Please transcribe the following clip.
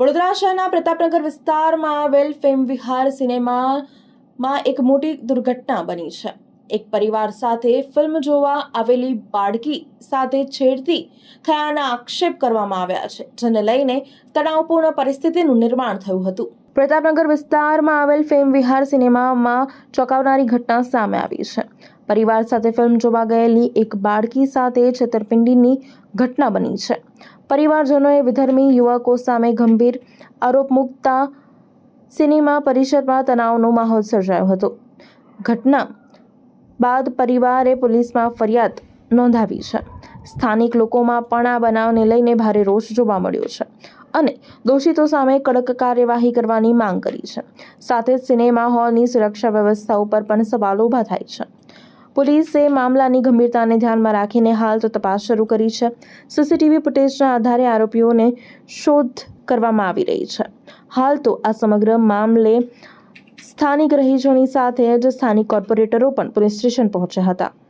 વડોદરા શહેરના પ્રતાપનગર વિસ્તારમાં આવેલ ફેમ વિહાર સિનેમામાં એક મોટી દુર્ઘટના બની છે। એક પરિવાર સાથે ફિલ્મ જોવા આવેલી બાળકી સાથે છેડતી થયાના આક્ષેપ કરવામાં આવ્યા છે, જેને લઈને તણાવપૂર્ણ પરિસ્થિતિનું નિર્માણ થયું હતું। પ્રતાપનગર વિસ્તારમાં આવેલ ફેમ વિહાર સિનેમામાં ચોંકાવનારી ઘટના સામે આવી છે। પરિવાર સાથે ફિલ્મ જોવા ગયેલી એક બાળકી સાથે છેતરપિંડીની ઘટના બની છે। પરિવારજનોએ વિધર્મી યુવકો સામે ગંભીર આરોપ મૂકતા સિનેમા પરિસરમાં તણાવનો માહોલ સર્જાયો હતો। ઘટના બાદ પરિવારે પોલીસમાં ફરિયાદ નોંધાવી છે। સ્થાનિક લોકોમાં પણ આ બનાવને લઈને ભારે રોષ જોવા મળ્યો છે અને દોષિતો સામે કડક કાર્યવાહી કરવાની માંગ કરી છે। સાથે જ સિનેમા હોલની સુરક્ષા વ્યવસ્થા ઉપર પણ સવાલો ઊભા થાય છે। પોલીસે મામલાની ગંભીરતાને ધ્યાનમાં રાખીને હાલ તો તપાસ શરૂ કરી છે। સીસીટીવી ફૂટેજના આધારે આરોપીઓને શોધ કરવામાં આવી રહી છે। હાલ તો આ સમગ્ર મામલે સ્થાનિક રહીશોની સાથે જ સ્થાનિક કોર્પોરેટરો પણ પોલીસ સ્ટેશન પહોંચ્યા હતા।